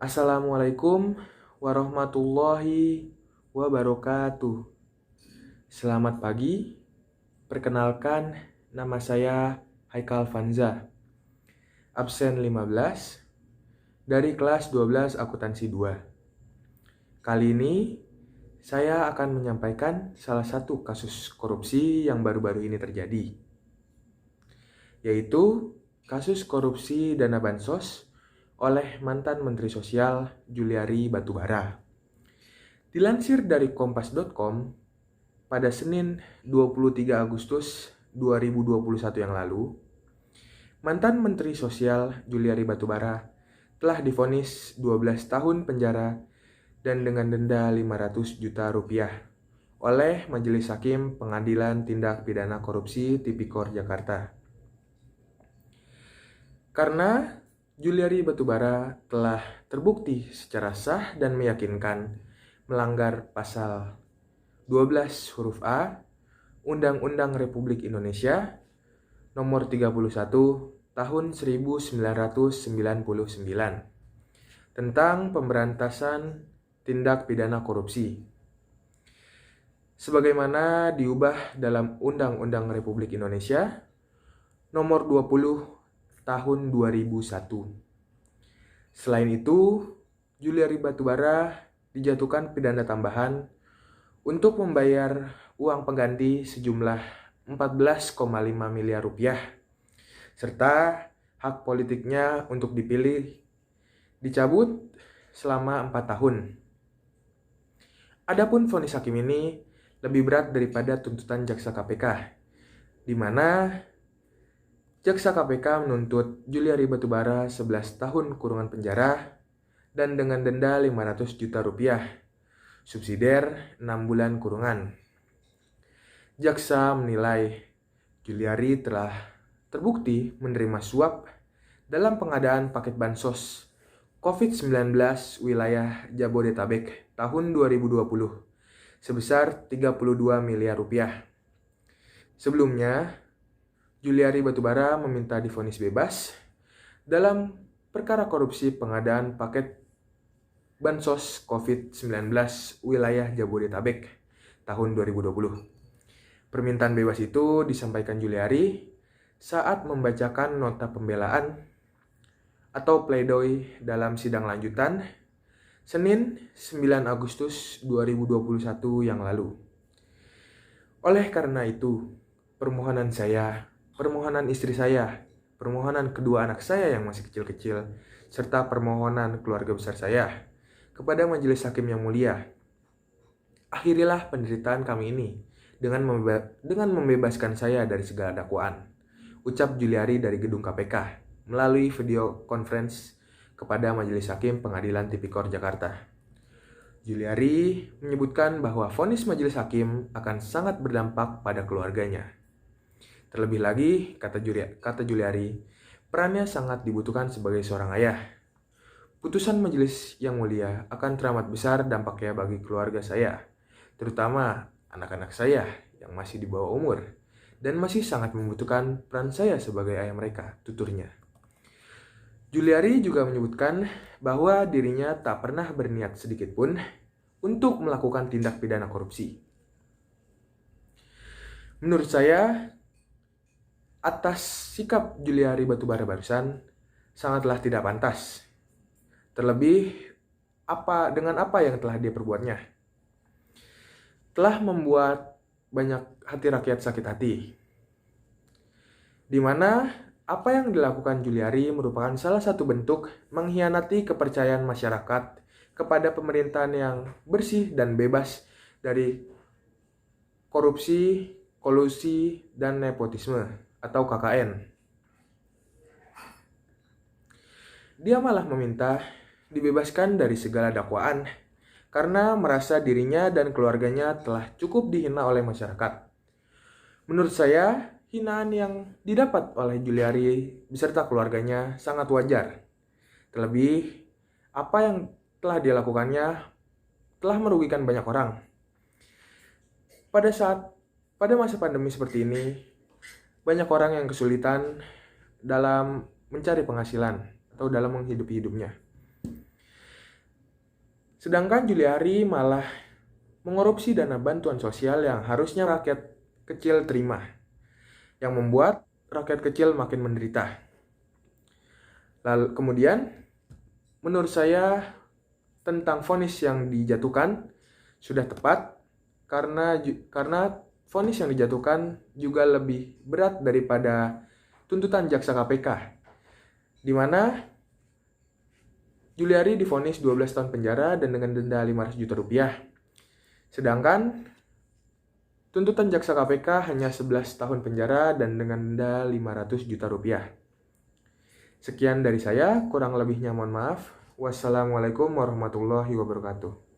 Assalamualaikum warahmatullahi wabarakatuh. Selamat pagi, perkenalkan nama saya Haikal Fanza, absen 15 dari kelas 12 akuntansi 2. Kali ini saya akan menyampaikan salah satu kasus korupsi yang baru-baru ini terjadi, yaitu kasus korupsi dana bansos oleh mantan Menteri Sosial Juliari Batubara. Dilansir dari kompas.com, pada Senin 23 Agustus 2021 yang lalu, mantan Menteri Sosial Juliari Batubara telah divonis 12 tahun penjara dan dengan denda 500 juta rupiah oleh Majelis Hakim Pengadilan Tindak Pidana Korupsi Tipikor Jakarta. Karena Juliari Batubara telah terbukti secara sah dan meyakinkan melanggar pasal 12 huruf A Undang-Undang Republik Indonesia nomor 31 tahun 1999 tentang pemberantasan tindak pidana korupsi, sebagaimana diubah dalam Undang-Undang Republik Indonesia nomor 20 tahun 2001. Selain itu, Juliari Batubara dijatuhkan pidana tambahan untuk membayar uang pengganti sejumlah 14,5 miliar rupiah, serta hak politiknya untuk dipilih dicabut selama 4 tahun. Adapun vonis hakim ini lebih berat daripada tuntutan jaksa KPK, di mana jaksa KPK menuntut Juliari Batubara 11 tahun kurungan penjara dan dengan denda 500 juta rupiah, subsidiar 6 bulan kurungan. Jaksa menilai Juliari telah terbukti menerima suap dalam pengadaan paket bansos COVID-19 wilayah Jabodetabek tahun 2020 sebesar 32 miliar rupiah. Sebelumnya, Juliari Batubara meminta divonis bebas dalam perkara korupsi pengadaan paket bansos COVID-19 wilayah Jabodetabek tahun 2020. Permintaan bebas itu disampaikan Juliari saat membacakan nota pembelaan atau pledoi dalam sidang lanjutan Senin 9 Agustus 2021 yang lalu. Oleh karena itu, permohonan istri saya, permohonan kedua anak saya yang masih kecil-kecil, serta permohonan keluarga besar saya kepada Majelis Hakim yang mulia, akhirilah penderitaan kami ini dengan membebaskan saya dari segala dakwaan, ucap Juliari dari gedung KPK melalui video conference kepada Majelis Hakim Pengadilan Tipikor Jakarta. Juliari menyebutkan bahwa vonis Majelis Hakim akan sangat berdampak pada keluarganya. Terlebih lagi, kata Juliari, perannya sangat dibutuhkan sebagai seorang ayah. Putusan Majelis yang mulia akan teramat besar dampaknya bagi keluarga saya, terutama anak-anak saya yang masih di bawah umur dan masih sangat membutuhkan peran saya sebagai ayah mereka, tuturnya. Juliari juga menyebutkan bahwa dirinya tak pernah berniat sedikit pun untuk melakukan tindak pidana korupsi. Menurut saya, atas sikap Juliari Batubara barusan sangatlah tidak pantas. Terlebih dengan apa yang telah dia perbuatnya. Telah membuat banyak hati rakyat sakit hati. Di mana apa yang dilakukan Juliari merupakan salah satu bentuk mengkhianati kepercayaan masyarakat kepada pemerintahan yang bersih dan bebas dari korupsi, kolusi, dan nepotisme atau KKN. Dia malah meminta dibebaskan dari segala dakwaan karena merasa dirinya dan keluarganya telah cukup dihina oleh masyarakat. Menurut saya, hinaan yang didapat oleh Juliari beserta keluarganya sangat wajar. Terlebih, apa yang telah dilakukannya telah merugikan banyak orang. Pada masa pandemi seperti ini, banyak orang yang kesulitan dalam mencari penghasilan atau dalam menghidupi hidupnya. Sedangkan Juliari malah mengorupsi dana bantuan sosial yang harusnya rakyat kecil terima, yang membuat rakyat kecil makin menderita. Lalu kemudian, menurut saya tentang vonis yang dijatuhkan sudah tepat karena vonis yang dijatuhkan juga lebih berat daripada tuntutan jaksa KPK, di mana Juliari divonis 12 tahun penjara dan dengan denda 500 juta rupiah. Sedangkan tuntutan jaksa KPK hanya 11 tahun penjara dan dengan denda 500 juta rupiah. Sekian dari saya, kurang lebihnya mohon maaf. Wassalamualaikum warahmatullahi wabarakatuh.